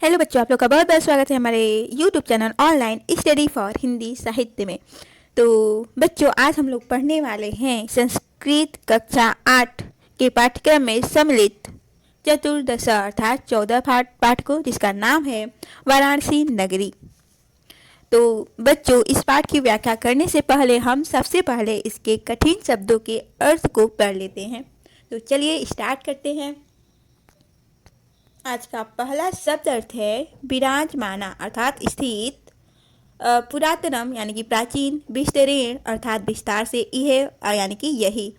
Hello बच्चों, आप लोग का बहुत बहुत स्वागत है हमारे YouTube channel online study for Hindi साहित्य में। तो बच्चों, आज हम लोग पढ़ने वाले हैं संस्कृत कक्षा 8 के पाठ्यक्रम में सम्मिलित चतुर्दश अर्थात 14 पाठ को, जिसका नाम है वाराणसी नगरी। तो बच्चों, इस पाठ की व्याख्या करने से पहले हम सबसे पहले इसके कठिन शब्दों के अर्थ को पढ़ लेते हैं। तो चलिए स्टार्ट करते हैं। आज का पहला शब्द अर्थ है विराजमाना अर्थात स्थित, पुरातनम यानी कि प्राचीन, विस्तरेण अर्थात विस्तार से, यह यानी कि यही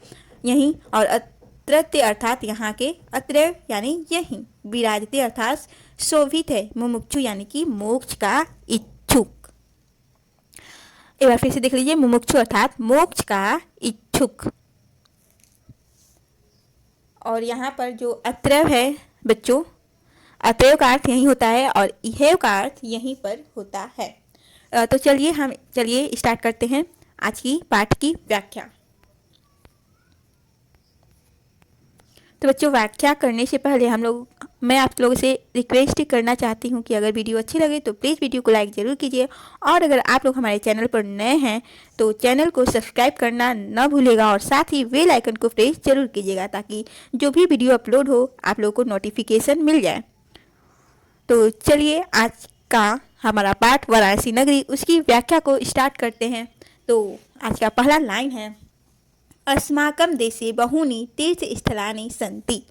यहीं, और अत्रत्य अर्थात यहाँ के, अत्र यानी यहीं, विराजते अर्थात शोभित है, मुमुक्षु यानी कि मोक्ष का इच्छुक। एक बार फिर से देख लीजिए, मुमुक्षु अर्थात मोक्ष का इच्छुक। और यहाँ पर जो अत्रव है बच्चों, अतएव का अर्थ यही होता है और इहेव का अर्थ यहीं पर होता है। तो चलिए स्टार्ट करते हैं आज की पाठ की व्याख्या। तो बच्चों, व्याख्या करने से पहले मैं आप लोगों से रिक्वेस्ट करना चाहती हूँ कि अगर वीडियो अच्छी लगे तो प्लीज़ वीडियो को लाइक ज़रूर कीजिए, और अगर आप लोग हमारे चैनल पर नए हैं तो चैनल को सब्सक्राइब करना न भूलिएगा, और साथ ही बेल आइकन को प्रेस जरूर कीजिएगा ताकि जो भी वीडियो अपलोड हो आप लोगों को नोटिफिकेशन मिल जाए। तो चलिए आज का हमारा पाठ वाराणसी नगरी, उसकी व्याख्या को स्टार्ट करते हैं। तो आज का पहला लाइन है, अस्माकम देशे बहूनि तीर्थ स्थलानि सन्ति।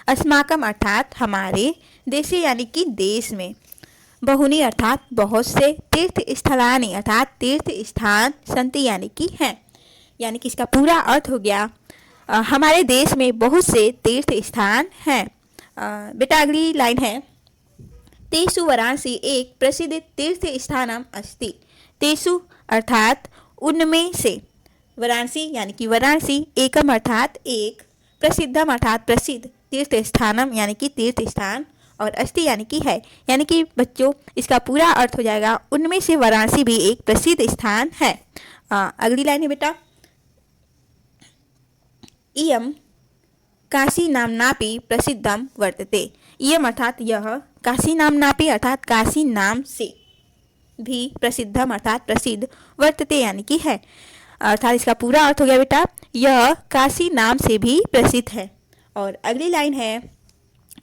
अस्माकम अर्थात हमारे, देशे यानी कि देश में, बहुनी अर्थात बहुत से, तीर्थ स्थलानि अर्थात तीर्थ स्थान, सन्ति यानी कि हैं। यानी कि इसका पूरा अर्थ हो गया हमारे देश में बहुत से तीर्थ स्थान हैं। बेटा अगली लाइन है, तेषु वाराणसी एक प्रसिद्ध तीर्थ स्थानम अस्ति। तेषु अर्थात उनमें से, वाराणसी यानी कि वाराणसी, एकम अर्थात एक, प्रसिद्धम अर्थात प्रसिद्ध, तीर्थ स्थानम यानी कि तीर्थ स्थान, और अस्ति यानी कि है। यानी कि बच्चों, इसका पूरा अर्थ हो जाएगा उनमें से वाराणसी भी एक प्रसिद्ध स्थान है। अगली लाइन है बेटा, इयम काशी नामनापि प्रसिद्धम वर्तते। इयम अर्थात यह, काशी नामनापि अर्थात काशी नाम से, भी प्रसिद्धम अर्थात प्रसिद्ध, वर्तते यानी कि है। अर्थात इसका पूरा अर्थ हो गया बेटा, यह काशी नाम से भी प्रसिद्ध है। और अगली लाइन है,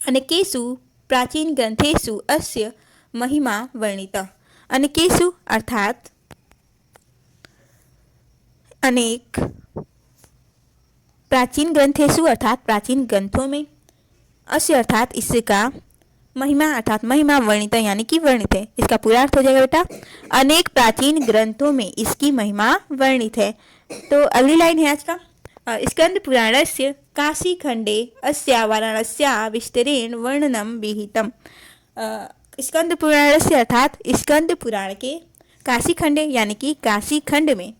अनेकेषु प्राचीन ग्रंथेषु अस्य महिमा वर्णिता। अनेकेषु अर्थात अनेक, प्राचीन ग्रंथेषु अर्थात प्राचीन ग्रंथों में, अस्य अर्थात इसका, महिमा अर्थात महिमा, वर्णित यानी कि वर्णित है। इसका पूरा अर्थ हो जाएगा बेटा, अनेक प्राचीन ग्रंथों में इसकी महिमा वर्णित है। तो अगली लाइन है आज का, स्कंद पुराणस्य काशी खंडे अस्या वाराणस्या विस्तरेण वर्णनम विहितम। स्कंद पुराणस्य अर्थात स्कंद पुराण के, काशी खंडे यानी कि काशी खंड में,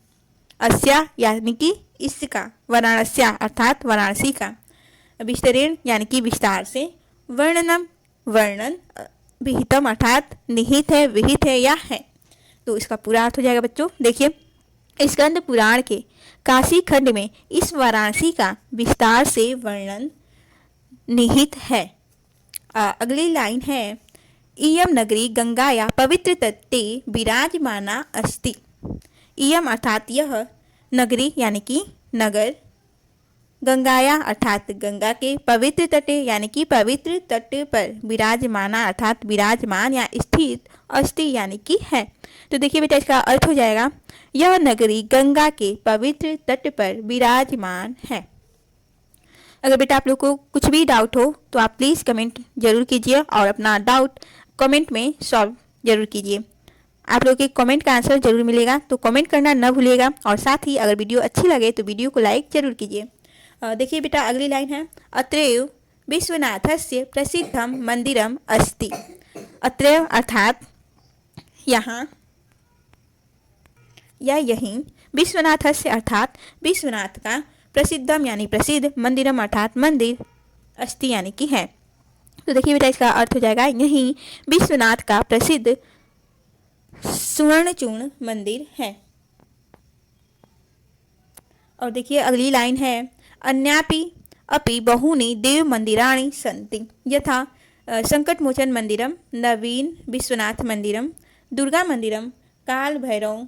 अस्या यानी कि इसका, वाराणस्या अर्थात वाराणसी का, विस्तरेण यानी कि विस्तार से, वर्णनम वर्णन, विहितम अर्थात निहित है, विहित है या है। तो इसका पूरा अर्थ हो जाएगा बच्चों, देखिए, स्कंद पुराण के काशी खंड में इस वाराणसी का विस्तार से वर्णन निहित है। अगली लाइन है, इयम नगरी गंगाया पवित्र तटे विराजमाना अस्ति। इयम अर्थात यह, नगरी यानी कि नगर, गंगाया अर्थात गंगा के, पवित्र तटे यानी कि पवित्र तट पर, विराजमाना अर्थात विराजमान या स्थित, अस्ति यानी कि है। तो देखिए बेटा, इसका अर्थ हो जाएगा, यह नगरी गंगा के पवित्र तट पर विराजमान है। अगर बेटा आप लोग को कुछ भी डाउट हो तो आप प्लीज़ कमेंट जरूर कीजिए, और अपना डाउट कमेंट में सॉल्व जरूर कीजिए। आप लोग के कमेंट का आंसर जरूर मिलेगा, तो कमेंट करना न भूलिएगा, और साथ ही अगर वीडियो अच्छी लगे तो वीडियो को लाइक जरूर कीजिए। देखिए बेटा अगली लाइन है, अत्रैव विश्वनाथस्य प्रसिद्धम मंदिरम अस्ति। अत्रैव अर्थात यहाँ या यहीं, विश्वनाथस्य अर्थात विश्वनाथ का, प्रसिद्धम यानी प्रसिद्ध, मंदिरम अर्थात मंदिर, अस्ति यानी कि है। तो देखिए बेटा, इसका अर्थ हो जाएगा, यहीं विश्वनाथ का प्रसिद्ध सुवर्णचूर्ण मंदिर है। और देखिए अगली लाइन है, अन्यापि अपि बहूनि देव मंदिराणि सन्ति। यथा संकटमोचन मंदिरम, नवीन विश्वनाथ मंदिरम, दुर्गा मंदिरम, काल भैरव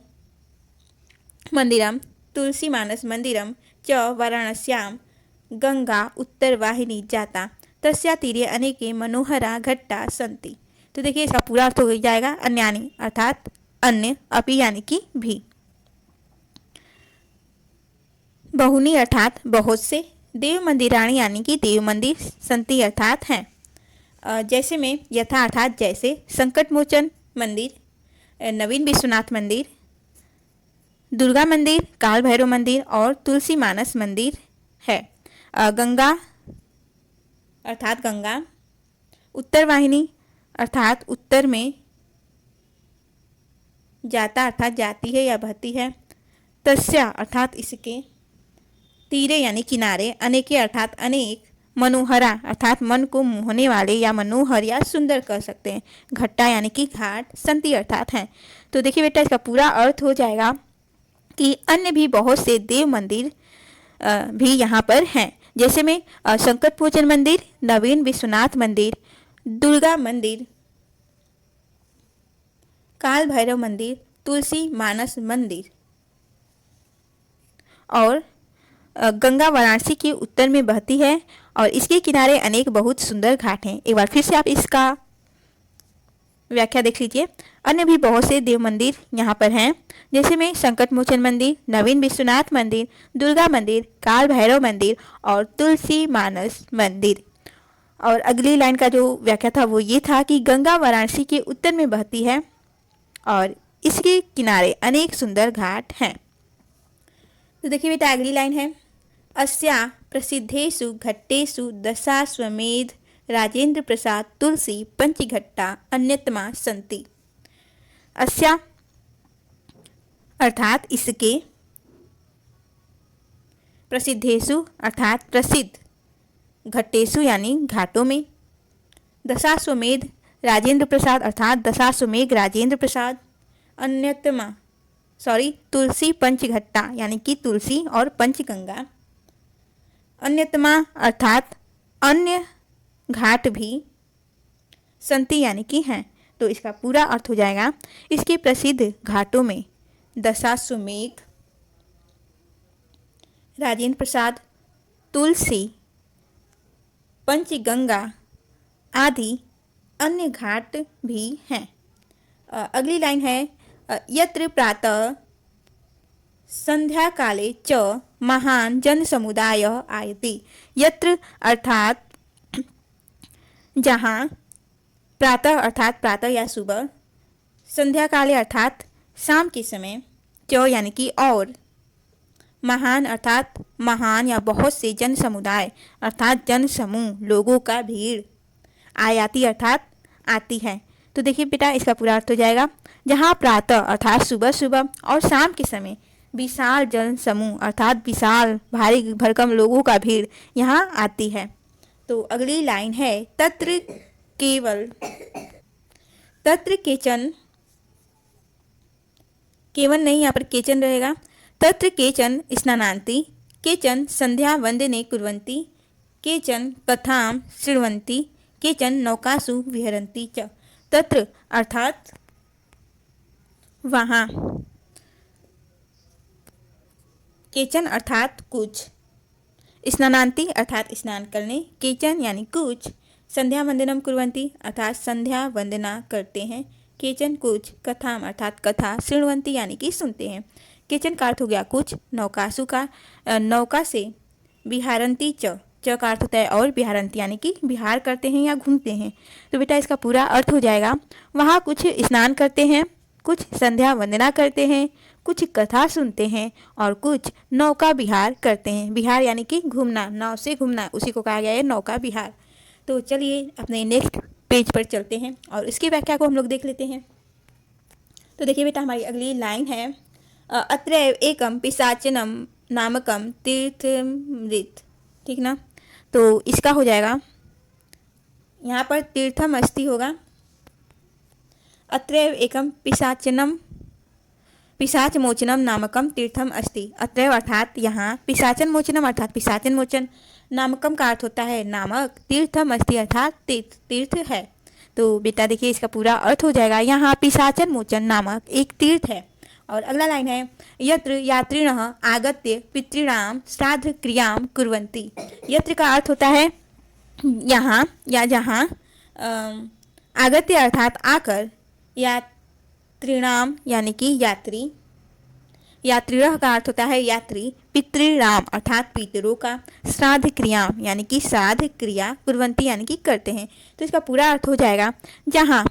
मंदिरम, तुलसी मानस मंदिरम च वाराणस्यां गंगा उत्तरवाहिनी जाता तस्या तीरे अनेके मनोहरा घट्टा सन्ति। तो देखिए इसका पूरा अर्थ हो जाएगा अन्यानि अर्थात अन्य, अपि यानी कि भी, बहुनी अर्थात बहुत से, देव मंदिराणी यानी कि देव मंदिर, संति अर्थात हैं। जैसे में यथा अर्थात जैसे, संकटमोचन मंदिर, नवीन विश्वनाथ मंदिर, दुर्गा मंदिर, काल भैरव मंदिर और तुलसी मानस मंदिर है। गंगा अर्थात गंगा, उत्तरवाहिनी अर्थात उत्तर में, जाता अर्थात जाती है या बहती है, तस्या अर्थात इसके, तीरे यानी किनारे, अनेके अर्थात अनेक, मनोहरा अर्थात मन को मोहने वाले या मनोहर या सुंदर कह सकते हैं, घट्टा यानी कि घाट, संति अर्थात हैं। तो देखिए बेटा इसका पूरा अर्थ हो जाएगा कि अन्य भी बहुत से देव मंदिर भी यहाँ पर हैं। जैसे में संकटमोचन मंदिर, नवीन विश्वनाथ मंदिर, दुर्गा मंदिर, काल भैरव मंदिर, तुलसी मानस मंदिर और गंगा वाराणसी के उत्तर में बहती है और इसके किनारे अनेक बहुत सुंदर घाट हैं। एक बार फिर से आप इसका व्याख्या देख लीजिए। अन्य भी बहुत से देव मंदिर यहाँ पर हैं, जैसे में संकटमोचन मंदिर, नवीन विश्वनाथ मंदिर, दुर्गा मंदिर, काल भैरव मंदिर और तुलसी मानस मंदिर। और अगली लाइन का जो व्याख्या था वो ये था कि गंगा वाराणसी के उत्तर में बहती है और इसके किनारे अनेक सुंदर घाट हैं। तो देखिए बेटा अगली लाइन है, अस्या प्रसिद्धेषु घट्टेषु दशाश्वमेध राजेंद्र प्रसाद तुलसी पंचघट्टा अन्यतमा संति। अस्या अर्थात इसके, प्रसिद्धेषु अर्थात प्रसिद्ध, घट्टेषु यानी घाटों में, दशाश्वमेध राजेंद्र प्रसाद अर्थात दशाश्वमेघ राजेंद्र प्रसाद, अन्यतमा तुलसी पंचघट्टा यानी कि तुलसी और पंचगंगा, अन्यतमा अर्थात अन्य घाट भी, संति यानी कि हैं। तो इसका पूरा अर्थ हो जाएगा, इसके प्रसिद्ध घाटों में दशाश्वमेघ, राजेंद्र प्रसाद, तुलसी, पंचगंगा आदि अन्य घाट भी हैं। अगली लाइन है, यत्र प्रातः संध्या काले च महान जन समुदाय आयति। यत्र अर्थात जहाँ, प्रातः अर्थात प्रातः या सुबह, संध्या काले अर्थात शाम के समय, च यानी कि और, महान अर्थात महान या बहुत से जन समुदाय अर्थात जन समूह, लोगों का भीड़, आयाति अर्थात आती है। तो देखिए बेटा इसका पूरा अर्थ हो जाएगा, जहाँ प्रातः अर्थात सुबह सुबह और शाम के समय विशाल जन समूह अर्थात विशाल भारी भरकम लोगों का भीड़ यहाँ आती है। तो अगली लाइन है, तत्र केवल, तत्र केचन, केवल नहीं यहाँ पर केचन रहेगा, तत्र केचन स्नानान्ति, केचन संध्या वंदने कुर्वन्ति, केचन कथां शृण्वन्ति, केचन नौकासु विहरन्ति च। तत्र अर्थात वहाँ, केचन अर्थात कुछ, स्नानान्ति अर्थात स्नान करने, केचन यानी कुछ, संध्या वंदनम कुर्वन्ति अर्थात संध्या वंदना करते हैं, केचन कुछ, कथाम अर्थात कथा, शृण्वन्ति यानी कि सुनते हैं, केचन का अर्थ हो गया कुछ, नौकासु का नौका से, विहारन्ति च का अर्थ होता है और, विहारन्ति यानी कि विहार करते हैं या घूमते हैं। तो बेटा इसका पूरा अर्थ हो जाएगा, वहाँ कुछ स्नान करते हैं, कुछ संध्या वंदना करते हैं, कुछ कथा सुनते हैं और कुछ नौका विहार करते हैं। विहार यानी कि घूमना, नाव से घूमना, उसी को कहा गया है नौका विहार। तो चलिए अपने नेक्स्ट पेज पर चलते हैं और इसकी व्याख्या को हम लोग देख लेते हैं। तो देखिए बेटा हमारी अगली लाइन है, अत्र एकम पिशाचनम नामकम तीर्थमृत, ठीक ना। तो इसका हो जाएगा, यहाँ पर तीर्थम अस्ति होगा, अत्र एकम पिशाचनम, पिशाच मोचनम नामकम तीर्थम अस्ति। अत्रैव अर्थात यहाँ, पिशाचन मोचनम अर्थात पिशाचन मोचन नामकम का अर्थ होता है नामक, तीर्थम अस्ति अर्थात तीर्थ है। तो बेटा देखिए इसका पूरा अर्थ हो जाएगा, यहाँ पिशाचन मोचन नामक एक तीर्थ है। और अगला लाइन है यत्र यात्रिणः आगत्य पितॄणाम श्राद्ध क्रियां कुर्वन्ति। यत्र का अर्थ होता है यहाँ या जहाँ, आगत्य अर्थात आकर, यात्रिणाम यानी कि यात्री, यात्रिणः का अर्थ होता है यात्री, पितृणाम अर्थात पितरों का, श्राद्ध क्रिया यानी कि श्राद्ध क्रिया, कुर्वन्ति यानी कि करते हैं। तो इसका पूरा अर्थ हो जाएगा जहाँ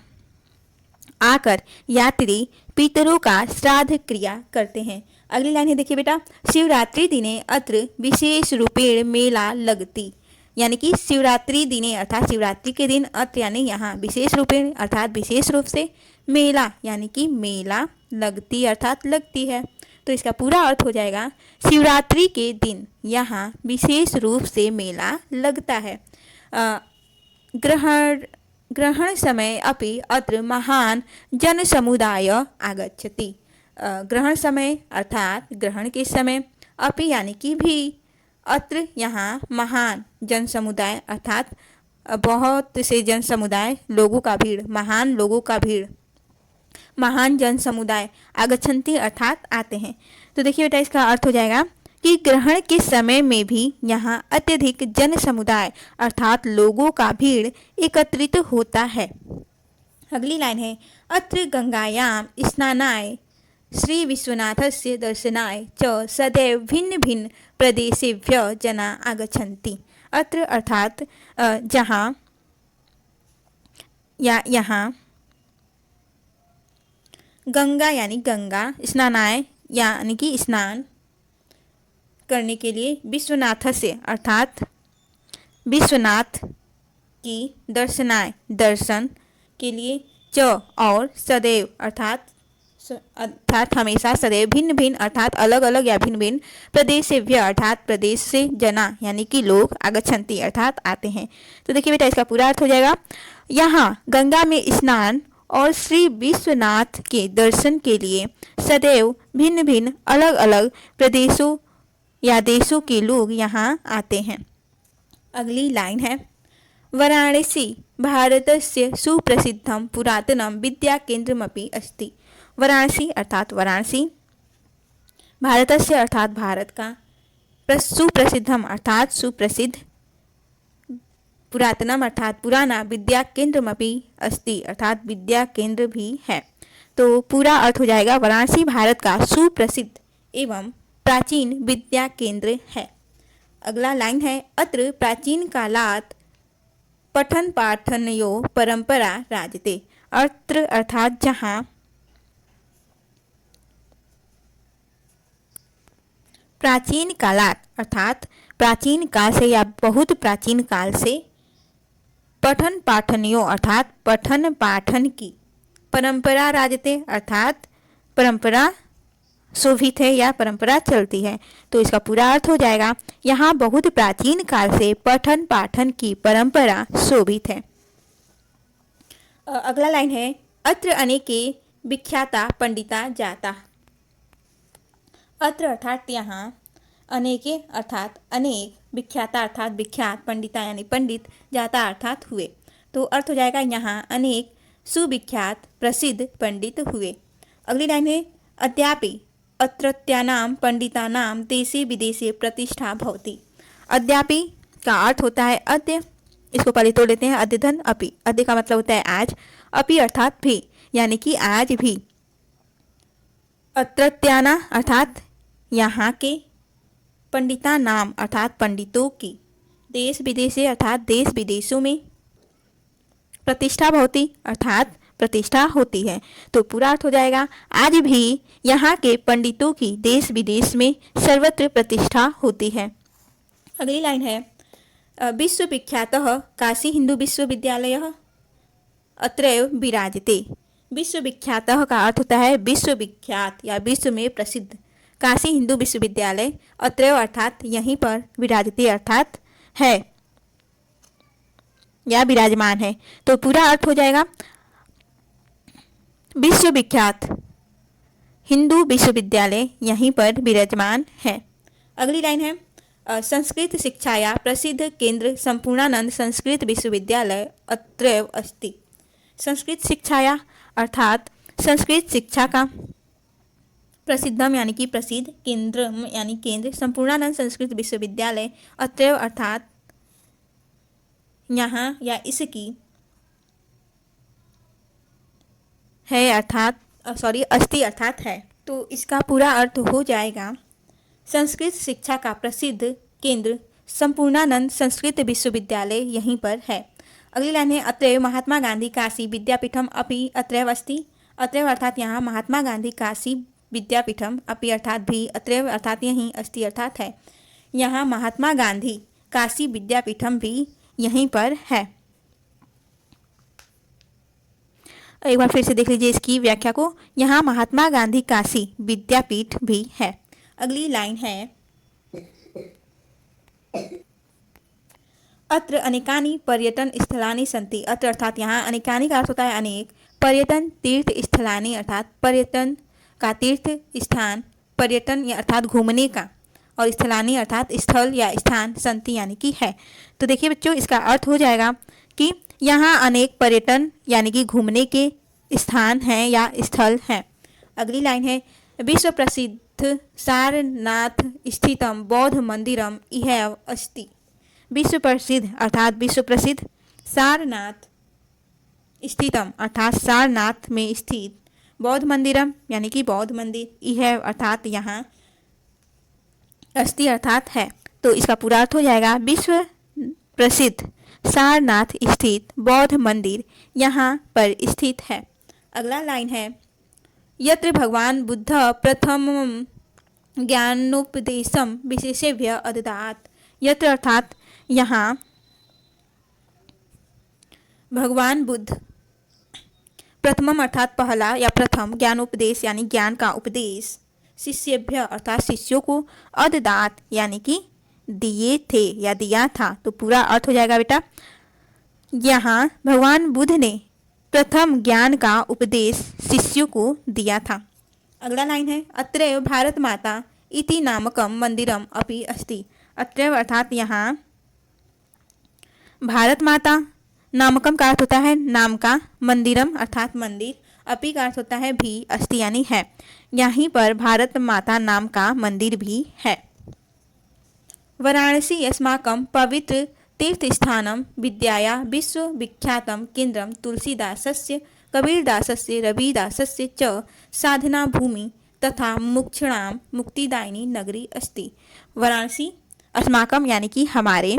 आकर यात्री पितरों का श्राद्ध क्रिया करते हैं। अगली लाइन है देखिए बेटा, शिवरात्रि दिने अत्र विशेष रूपेण मेला लगती। यानी कि शिवरात्रि दिने अर्थात शिवरात्रि के दिन अत्र यानी यहाँ, विशेष रूपेण अर्थात विशेष रूप से, मेला यानी कि मेला, लगती अर्थात लगती है। तो इसका पूरा अर्थ हो जाएगा शिवरात्रि के दिन यहाँ विशेष रूप से मेला लगता है। ग्रहण समय अपि अत्र महान जन समुदाय आगच्छति। ग्रहण समय अर्थात ग्रहण के समय, अपि यानी कि भी, अत्र यहाँ महान जन समुदाय अर्थात बहुत से जन समुदाय, लोगों का भीड़, महान लोगों का भीड़, महान जन समुदाय, आगच्छन्ति अर्थात आते हैं। तो देखिए बेटा इसका अर्थ हो जाएगा कि ग्रहण के समय में भी यहाँ अत्यधिक जन समुदाय अर्थात लोगों का भीड़ एकत्रित होता है। अगली लाइन है अत्र गंगायाम स्नानाय श्री विश्वनाथस्य दर्शनाय च सदैव भिन्न भिन्न प्रदेशेभ्य जना आगच्छन्ति। अत्र अर्थात जहाँ या यहाँ, गंगा यानी गंगा, स्नानाय यानी कि स्नान करने के लिए, विश्वनाथ से अर्थात विश्वनाथ की, दर्शनाय दर्शन के लिए, च और सदैव अर्थात हमेशा, सदैव भिन्न भिन्न अर्थात अलग अलग या भिन्न भिन्न, प्रदेशेभ्य अर्थात प्रदेश से, जना यानी कि लोग, आगच्छन्ति अर्थात आते हैं। तो देखिए बेटा इसका पूरा अर्थ हो जाएगा, यहाँ गंगा में स्नान और श्री विश्वनाथ के दर्शन के लिए सदैव भिन्न भिन्न अलग अलग प्रदेशों या देशों के लोग यहाँ आते हैं। अगली लाइन है वाराणसी भारतस्य सुप्रसिद्धं पुरातनं विद्या केंद्रमपि अस्ति। वाराणसी अर्थात वाराणसी, भारतस्य अर्थात भारत का, सुप्रसिद्धम अर्थात सुप्रसिद्ध, पुरातनम अर्थात पुराना, विद्या केंद्रमपि अस्ति अर्थात विद्या केंद्र भी है। तो पूरा अर्थ हो जाएगा वाराणसी भारत का सुप्रसिद्ध एवं प्राचीन विद्या केंद्र है। अगला लाइन है अत्र प्राचीन कालात् पठन पाठनयो परंपरा राजते। अत्र अर्थात जहाँ, प्राचीन कालात् अर्थात प्राचीन काल से या बहुत प्राचीन काल से, पठन पाठनियों अर्थात पठन पाठन की, परंपरा राजते अर्थात परंपरा शोभित है या परंपरा चलती है। तो इसका पूरा अर्थ हो जाएगा यहाँ बहुत प्राचीन काल से पठन पाठन की परंपरा शोभित है। अगला लाइन है अत्र अनेके विख्याता पंडिता जाता। अत्र अर्थात यहाँ, अनेके अर्थात अनेक, विख्याता अर्थात विख्यात, पंडिता यानी पंडित, जाता अर्थात हुए। तो अर्थ हो जाएगा यहाँ अनेक सुविख्यात प्रसिद्ध पंडित हुए। अगली लाइन है अद्यापि अत्रत्यानां पंडितानां देशे विदेशे प्रतिष्ठा भवति। अद्यापि का अर्थ होता है अद्य, इसको पहले तोड़ लेते हैं, अद्य धन अपि, अद्य का मतलब होता है आज, अपि अर्थात भी यानी कि आज भी, अत्रत्याना अर्थात यहाँ के, पंडिता नाम अर्थात पंडितों की, देश विदेशे अर्थात देश विदेशों में, प्रतिष्ठा भवति अर्थात प्रतिष्ठा होती है। तो पूरा अर्थ हो जाएगा आज भी यहाँ के पंडितों की देश विदेश में सर्वत्र प्रतिष्ठा होती है। अगली लाइन है विश्वविख्यातः काशी हिंदू विश्वविद्यालयः अत्रैव विराजते। विश्वविख्यातः का अर्थ होता है विश्वविख्यात या विश्व में प्रसिद्ध, काशी हिंदू विश्वविद्यालय, अत्रैव अर्थात यहीं पर, विराजते अर्थात है या विराजमान है। तो पूरा अर्थ हो जाएगा विश्वविख्यात हिंदू विश्वविद्यालय यहीं पर विराजमान है। अगली लाइन है संस्कृत शिक्षाया प्रसिद्ध केंद्र संपूर्णानंद संस्कृत विश्वविद्यालय अत्रैव अस्ति। संस्कृत शिक्षाया अर्थात संस्कृत शिक्षा का प्रसिद्धम यानी कि प्रसिद्ध, केंद्रम यानी केंद्र, संपूर्णानंद संस्कृत विश्वविद्यालय अत्रैव अर्थात यहाँ या इसकी है अर्थात अस्ति अर्थात है। तो इसका पूरा अर्थ हो जाएगा संस्कृत शिक्षा का प्रसिद्ध केंद्र संपूर्णानंद संस्कृत विश्वविद्यालय यहीं पर है। अगली लाइन है अत्रैव महात्मा गांधी काशी विद्यापीठम अपि अत्रैव अस्ति। अत्रैव अर्थात यहाँ, महात्मा गांधी काशी विद्यापीठम अपि अर्थात भी, अत्रैव अर्थात यहीं, अस्ति अर्थात है। यहाँ महात्मा गांधी काशी विद्यापीठम भी यहीं पर है। एक बार फिर से देख लीजिए इसकी व्याख्या को। यहाँ महात्मा गांधी काशी विद्यापीठ भी है। अगली लाइन है अत्र अनेकानि पर्यटन स्थलानि सन्ति। अत्र अर्थात यहाँ, अनेकानि का अर्थ होता है अनेक, पर्यटन तीर्थ स्थलानि अर्थात पर्यटन का तीर्थ स्थान, पर्यटन या अर्थात घूमने का, और स्थलानि अर्थात स्थल या स्थान, सन्ति यानी कि है। तो देखिए बच्चों, इसका अर्थ हो जाएगा कि यहाँ अनेक पर्यटन यानी कि घूमने के स्थान हैं या स्थल हैं। अगली लाइन है विश्व प्रसिद्ध सारनाथ स्थितम बौद्ध मंदिरम इहैव अस्ति। विश्व प्रसिद्ध अर्थात विश्व प्रसिद्ध, सारनाथ स्थितम अर्थात सारनाथ में स्थित, बौद्ध मंदिरम यानी कि बौद्ध मंदिर, इहैव अर्थात यहाँ, अस्ति अर्थात है। तो इसका पूरा अर्थ हो जाएगा विश्व प्रसिद्ध सारनाथ स्थित बौद्ध मंदिर यहाँ पर स्थित है। अगला लाइन है यत्र भगवान बुद्ध प्रथमं ज्ञानोपदेशम विशेषेभ्य अददात। यत्र अर्थात यहाँ भगवान बुद्ध प्रथमम अर्थात पहला या प्रथम, ज्ञानोपदेश यानी ज्ञान का उपदेश, शिष्येभ्य अर्थात शिष्यों को, अददात यानी कि दिए थे या दिया था। तो पूरा अर्थ हो जाएगा बेटा, यहाँ भगवान बुद्ध ने प्रथम ज्ञान का उपदेश शिष्यों को दिया था। अगला लाइन है अत्रैव भारत माता इति नामकम मंदिरम अपि अस्ति। अत्रैव अर्थात यहाँ भारत माता, नामकम का अर्थ होता है नाम का, मंदिरम अर्थात मंदिर, अपि का अर्थ होता है भी, अस्ति यानी है। यहीं पर भारत माता नाम का मंदिर भी है। वाराणसी अस्माकं पवित्र तीर्थस्थानं विद्याया विश्वविख्यातं केन्द्रं तुलसीदासस्य कबीरदासस्य रविदासस्य च साधना भूमि तथा मुक्षणां मुक्तिदायिनी नगरी अस्ति। वाराणसी अस्माकं यानी कि हमारे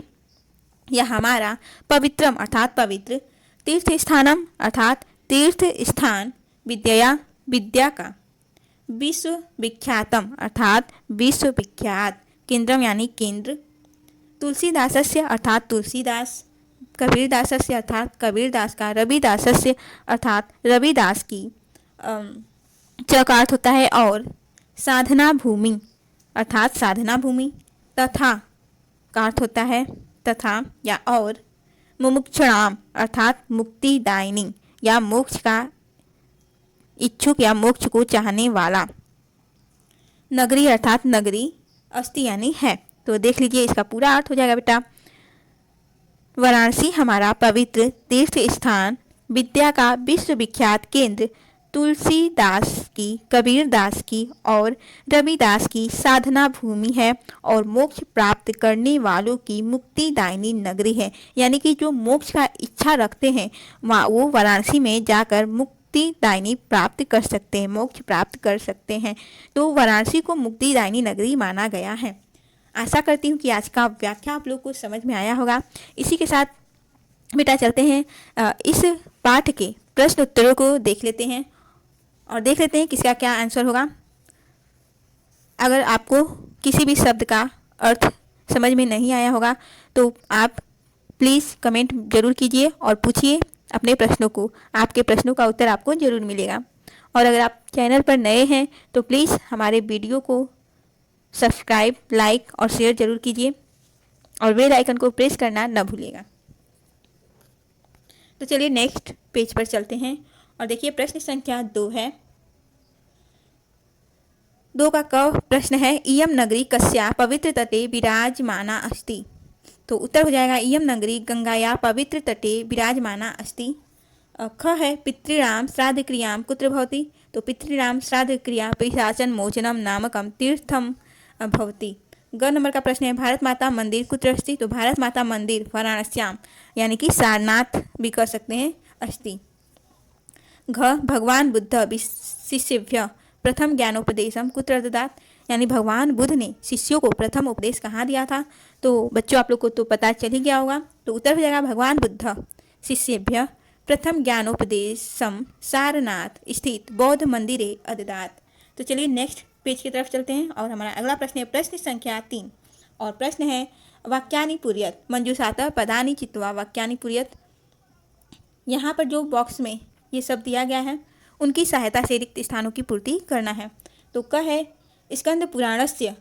या हमारा, पवित्रम अर्थात पवित्र, तीर्थस्थानम अर्थात तीर्थ स्थान, विद्या विद्या का, विश्वविख्यातम अर्थात विश्वविख्यात, केंद्रम यानी केंद्र, तुलसीदासस्य अर्थात तुलसीदास, कबीरदासस्य अर्थात कबीरदास का, रविदासस्य अर्थात रविदास की, च का अर्थ होता है और, साधना भूमि अर्थात साधना भूमि, तथा का अर्थ होता है तथा या और, मुमुक्षणाम अर्थात मुक्तिदायिनी या मोक्ष का इच्छुक या मोक्ष को चाहने वाला, नगरी अर्थात नगरी, अस्ति यानी है। तो देख लीजिए इसका पूरा अर्थ हो जाएगा बेटा, वाराणसी हमारा पवित्र तीर्थ स्थान, विद्या का विश्वविख्यात केंद्र, तुलसीदास की, कबीरदास की और रविदास की साधना भूमि है और मोक्ष प्राप्त करने वालों की मुक्तिदायिनी नगरी है। यानी कि जो मोक्ष का इच्छा रखते हैं वो वाराणसी में जाकर मुक्तिदायिनी प्राप्त कर सकते हैं, मोक्ष प्राप्त कर सकते हैं। तो वाराणसी को मुक्तिदायिनी नगरी माना गया है। आशा करती हूँ कि आज का व्याख्या आप लोग को समझ में आया होगा। इसी के साथ बेटा चलते हैं इस पाठ के प्रश्न उत्तरों को देख लेते हैं और देख लेते हैं किसका क्या आंसर होगा। अगर आपको किसी भी शब्द का अर्थ समझ में नहीं आया होगा तो आप प्लीज़ कमेंट ज़रूर कीजिए और पूछिए अपने प्रश्नों को, आपके प्रश्नों का उत्तर आपको ज़रूर मिलेगा। और अगर आप चैनल पर नए हैं तो प्लीज़ हमारे वीडियो को सब्सक्राइब, लाइक और शेयर ज़रूर कीजिए और बेल आइकन को प्रेस करना न भूलिएगा। तो चलिए नेक्स्ट पेज पर चलते हैं और देखिए प्रश्न संख्या 2 है, 2 का क प्रश्न है इयं नगरी कस्या पवित्र तटे विराजमाना अस्ति। तो उत्तर हो जाएगा इयं नगरी गंगाया पवित्र तटे विराजमाना अस्ति। ख है पितॄणां श्राद्ध क्रियां कुत्र भवति। तो पितॄणां श्राद्ध क्रिया पिशाचन मोचनम नामकम तीर्थम भवति। ग नंबर का प्रश्न है भारत माता मंदिर कुत्र अस्ति। तो भारत माता मंदिर वाराणस्याम यानी कि सारनाथ भी कर सकते हैं अस्ति। घ भगवान बुद्ध शिष्येभ्य प्रथम ज्ञानोपदेशम कुत्र ददात। यानी भगवान बुद्ध ने शिष्यों को प्रथम उपदेश कहाँ दिया था। तो बच्चों आप लोग को तो पता चल ही गया होगा। तो उत्तर हो जाएगा भगवान बुद्ध शिष्येभ्य प्रथम ज्ञानोपदेशम सारनाथ स्थित बौद्ध मंदिरे अददात। तो चलिए नेक्स्ट पेज की तरफ चलते हैं और हमारा अगला प्रश्न है प्रश्न संख्या 3 और प्रश्न है वाक्यानि पूर्यत मंजूषातः पदानि चित्वा वाक्यानि पूर्यत। यहाँ पर जो बॉक्स में ये सब दिया गया है उनकी सहायता से रिक्त स्थानों की पूर्ति करना है। तो क है स्कंद पुराणस्य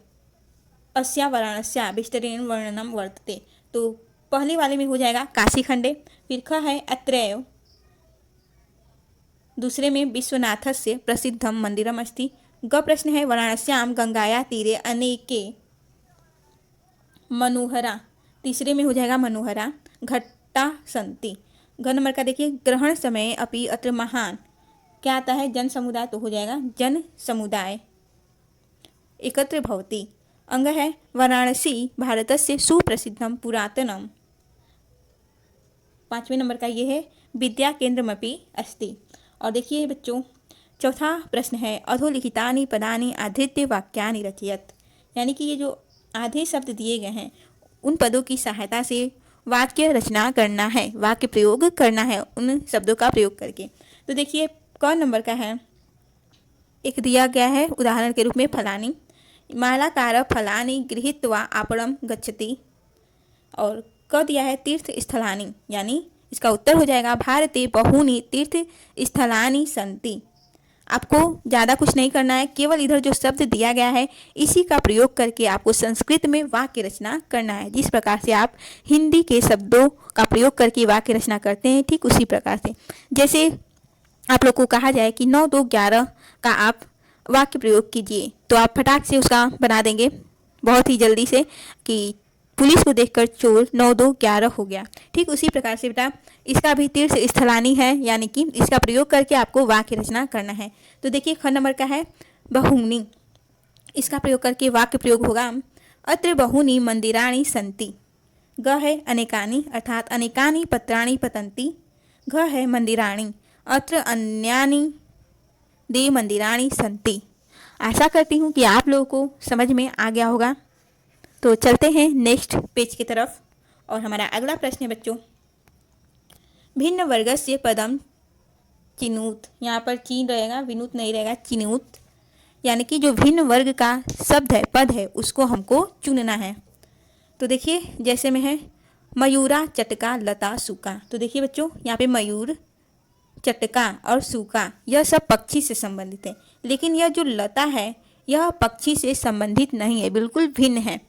अस्या वाराणस्या विस्तरेण वर्णनम वर्तते। तो पहले वाले में हो जाएगा काशी खंडे। फिर ख है अत्रैव दूसरे में विश्वनाथस्य प्रसिद्धम मंदिरम अस्ति। ग प्रश्न है वाराणस्याम गंगाया तीरे अनेके मनोहरा तीसरे में हो जाएगा मनोहरा घट्टा संति। घ नंबर का देखिए ग्रहण समय अपि अत्र महान क्या आता है जन समुदाय। तो हो जाएगा जन समुदाय एकत्र भवति। अंग है वाराणसी भारतस्य सुप्रसिद्धम पुरातनम। 5वें नंबर का ये है विद्या केंद्रमपि अस्ति। और देखिए बच्चों चौथा प्रश्न है अधोलिखितानि पदानि आधृत्य वाक्यानि रचयत। यानी कि ये जो आधे शब्द दिए गए हैं उन पदों की सहायता से वाक्य रचना करना है, वाक्य प्रयोग करना है उन शब्दों का प्रयोग करके। तो देखिए क नंबर का है एक दिया गया है उदाहरण के रूप में फलानी मालाकार फलानी गृहीत्वा आपणम गच्छति। और क दिया है तीर्थ स्थलानि यानी इसका उत्तर हो जाएगा भारते बहूनि तीर्थ स्थलानि सन्ति। आपको ज़्यादा कुछ नहीं करना है, केवल इधर जो शब्द दिया गया है इसी का प्रयोग करके आपको संस्कृत में वाक्य रचना करना है। जिस प्रकार से आप हिंदी के शब्दों का प्रयोग करके वाक्य रचना करते हैं ठीक उसी प्रकार से। जैसे आप लोग को कहा जाए कि 9 2 11 का आप वाक्य प्रयोग कीजिए तो आप फटाक से उसका बना देंगे बहुत ही जल्दी से कि पुलिस को देखकर चोर 9 2 11 हो गया। ठीक उसी प्रकार से बेटा इसका भी तीर्थ स्थलानी है यानी कि इसका प्रयोग करके आपको वाक्य रचना करना है। तो देखिए ख नंबर का है बहूनि इसका प्रयोग करके वाक्य प्रयोग होगा अत्र बहूनि मंदिराणि सन्ति। ग है अनेकानि अर्थात अनेकानि पत्राणि पतन्ति। घ है मंदिराणि अत्र अन्यानि देव मंदिराणि सन्ति। आशा करती हूँ कि आप लोगों को समझ में आ गया होगा। तो चलते हैं नेक्स्ट पेज की तरफ और हमारा अगला प्रश्न है बच्चों भिन्न वर्गस्य पदम चिनूत। यहाँ पर चीन रहेगा विनूत नहीं रहेगा चिनूत यानी कि जो भिन्न वर्ग का शब्द है पद है उसको हमको चुनना है। तो देखिए जैसे में है मयूरा चटका लता सूका। तो देखिए बच्चों यहाँ पे मयूर चटका और सूका यह सब पक्षी से संबंधित है, लेकिन यह जो लता है यह पक्षी से संबंधित नहीं है, बिल्कुल भिन्न है।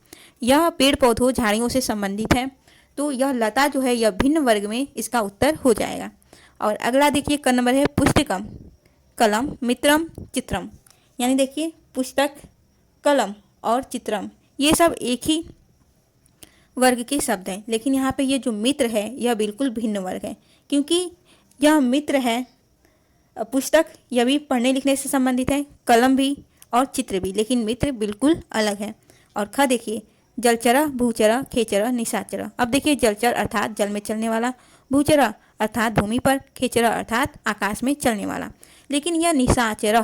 यह पेड़ पौधों झाड़ियों से संबंधित है। तो यह लता जो है यह भिन्न वर्ग में इसका उत्तर हो जाएगा। और अगला देखिए क नंबर है पुस्तकम कलम मित्रम चित्रम। यानी देखिए पुस्तक कलम और चित्रम ये सब एक ही वर्ग के शब्द हैं, लेकिन यहाँ पे ये जो मित्र है यह बिल्कुल भिन्न वर्ग है क्योंकि यह मित्र है। पुस्तक यह भी पढ़ने लिखने से संबंधित है, कलम भी और चित्र भी, लेकिन मित्र बिल्कुल अलग है। और ख देखिए जलचर भूचर खेचर निशाचर। अब देखिए जलचर अर्थात जल में चलने वाला, भूचर अर्थात भूमि पर, खेचर अर्थात आकाश में चलने वाला, लेकिन यह निशाचर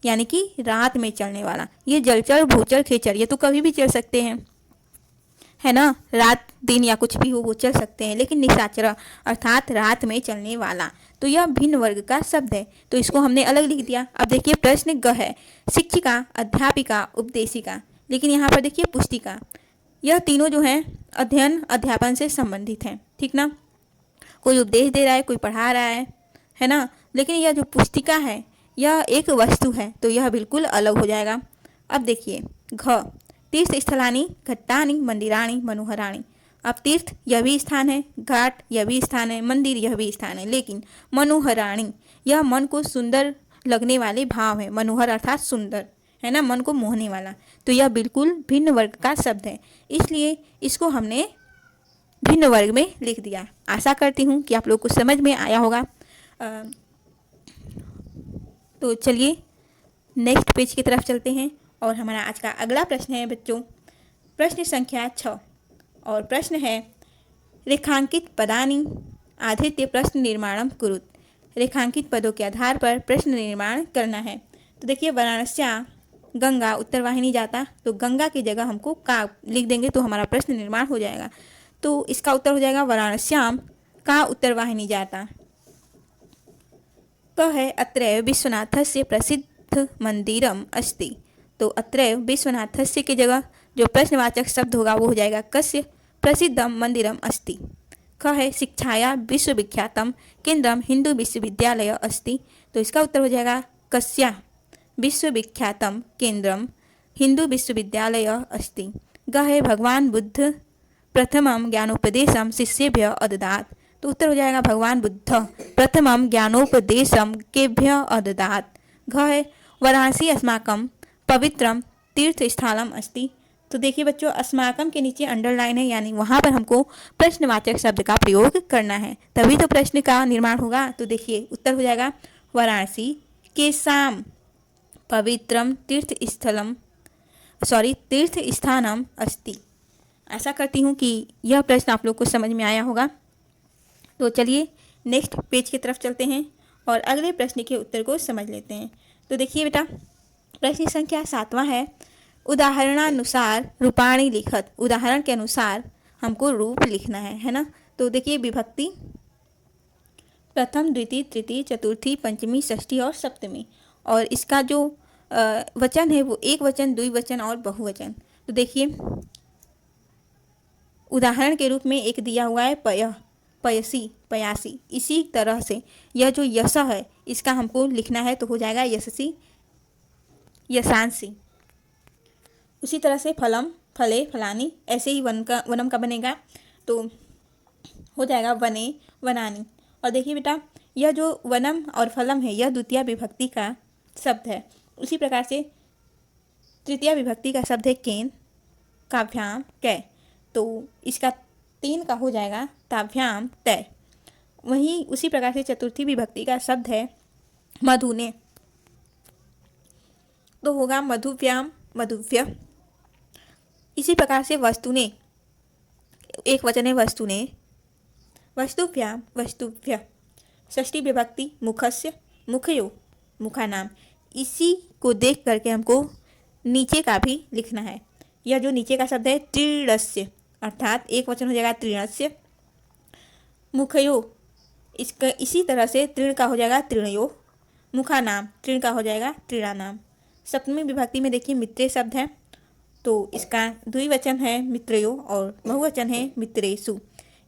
यानी कि रात में चलने वाला। ये जलचर भूचर खेचर ये तो कभी भी चल सकते हैं है ना, रात दिन या कुछ भी हो वो चल सकते हैं, लेकिन निशाचर अर्थात रात में चलने वाला तो यह भिन्न वर्ग का शब्द है। तो इसको हमने अलग लिख दिया। अब देखिए प्रश्न ग है शिक्षिका अध्यापिका उपदेशिका, लेकिन यहाँ पर देखिए पुस्तिका। यह तीनों जो हैं अध्ययन अध्यापन से संबंधित हैं, ठीक ना। कोई उपदेश दे रहा है, कोई पढ़ा रहा है ना, लेकिन यह जो पुस्तिका है यह एक वस्तु है तो यह बिल्कुल अलग हो जाएगा। अब देखिए घ तीर्थ स्थलानि घट्टानि मंदिराणि मनोहराणि। अब तीर्थ यह भी स्थान है, घाट यह भी स्थान है, मंदिर यह भी स्थान है, लेकिन मनोहराणि यह मन को सुंदर लगने वाले भाव है। मनोहर अर्थात सुंदर है ना, मन को मोहने वाला। तो यह बिल्कुल भिन्न वर्ग का शब्द है, इसलिए इसको हमने भिन्न वर्ग में लिख दिया। आशा करती हूँ कि आप लोग को समझ में आया होगा। तो चलिए नेक्स्ट पेज की तरफ चलते हैं और हमारा आज का अगला प्रश्न है बच्चों, प्रश्न संख्या 6 और प्रश्न है रेखांकित पदानि आधृत्य प्रश्न निर्माणम कुरुत। रेखांकित पदों के आधार पर प्रश्न निर्माण करना है। तो देखिए वाराणस्याम गंगा उत्तर वाहिनी जाता, तो गंगा की जगह हमको का लिख देंगे तो हमारा प्रश्न निर्माण हो जाएगा। तो इसका उत्तर हो जाएगा वाराणस्याम का उत्तर वाहिनी जाता। क है अत्रैव विश्वनाथस्य प्रसिद्ध मंदिरम अस्ति। तो अत्रैव विश्वनाथस्य की जगह जो प्रश्नवाचक शब्द होगा वो हो जाएगा कस्य प्रसिद्धम मंदिरम अस्ति। ख है शिक्षाया विश्वविख्यातम केंद्रम हिंदू विश्वविद्यालय अस्ति। तो इसका उत्तर हो जाएगा कस्या विश्वविख्यातम केंद्रम हिंदू विश्वविद्यालय अस्ति। ग है भगवान बुद्ध प्रथमम ज्ञानोपदेशम शिष्येभ्य अददात। तो उत्तर हो जाएगा भगवान बुद्ध प्रथमम ज्ञानोपदेशम केभ्य अददात। घ है वाराणसी अस्माकम पवित्रम तीर्थ स्थलम अस्ति। तो देखिए बच्चों अस्माकम के नीचे अंडरलाइन है, यानी वहाँ पर हमको प्रश्नवाचक शब्द का प्रयोग करना है, तभी तो प्रश्न का निर्माण होगा। तो देखिए उत्तर हो जाएगा वाराणसी के साम पवित्रम तीर्थ स्थानम अस्ति। आशा करती हूँ कि यह प्रश्न आप लोग को समझ में आया होगा। तो चलिए नेक्स्ट पेज की तरफ चलते हैं और अगले प्रश्न के उत्तर को समझ लेते हैं। तो देखिए बेटा प्रश्न संख्या 7वां है उदाहरणानुसार रूपाणी लिखत। उदाहरण के अनुसार हमको रूप लिखना है ना। तो देखिए विभक्ति प्रथम द्वितीय तृतीय चतुर्थी पंचमी षष्ठी और सप्तमी, और इसका जो वचन है वो एक वचन द्विवचन और बहुवचन। तो देखिए उदाहरण के रूप में एक दिया हुआ है पय पयसी पयासी। इसी तरह से यह जो यश है इसका हमको लिखना है तो हो जाएगा यशसी यशांसी। उसी तरह से फलम फले फलानी, ऐसे ही वनम का बनेगा तो हो जाएगा वने वनानी। और देखिए बेटा यह जो वनम और फलम है यह द्वितीय विभक्ति का शब्द है। उसी प्रकार से तृतीय विभक्ति का शब्द है केन काभ्याम कै, तो इसका 3 का हो जाएगा ताभ्याम तय। वहीं उसी प्रकार से चतुर्थी विभक्ति का शब्द है मधुने, तो होगा मधुव्याम मधुव्य। इसी प्रकार से वस्तुने एक वचन है वस्तुने वस्तुभ्याम वस्तुभ्य। षष्ठी विभक्ति मुखस्य मुखयो मुखानाम। इसी को देख करके हमको नीचे का भी लिखना है। यह जो नीचे का शब्द है तीर्णस्य, अर्थात एक वचन हो जाएगा तीर्णस्य। मुखयो इसका इसी तरह से तृण का हो जाएगा तृणयो। मुखानाम तृण का हो जाएगा तृणानाम। सप्तमी विभक्ति में देखिए मित्रे शब्द है, तो इसका द्विवचन है मित्रयो और बहुवचन है मित्रेषु।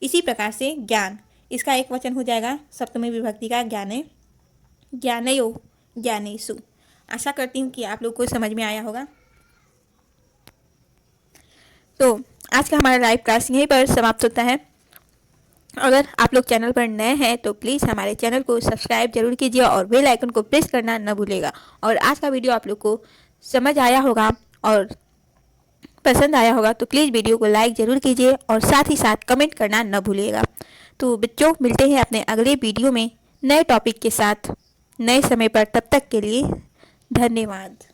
इसी प्रकार से ज्ञान, इसका एक वचन हो जाएगा सप्तमी विभक्ति का ज्ञाने ज्ञानयो ज्ञानेषु। आशा करती हूँ कि आप लोग को समझ में आया होगा। तो आज का हमारा लाइव क्लास यहीं पर समाप्त होता है। अगर आप लोग चैनल पर नए हैं तो प्लीज़ हमारे चैनल को सब्सक्राइब जरूर कीजिए और बेल आइकन को प्रेस करना न भूलिएगा। और आज का वीडियो आप लोग को समझ आया होगा और पसंद आया होगा तो प्लीज़ वीडियो को लाइक ज़रूर कीजिए और साथ ही साथ कमेंट करना न भूलिएगा। तो बच्चों मिलते हैं अपने अगले वीडियो में नए टॉपिक के साथ नए समय पर। तब तक के लिए धन्यवाद।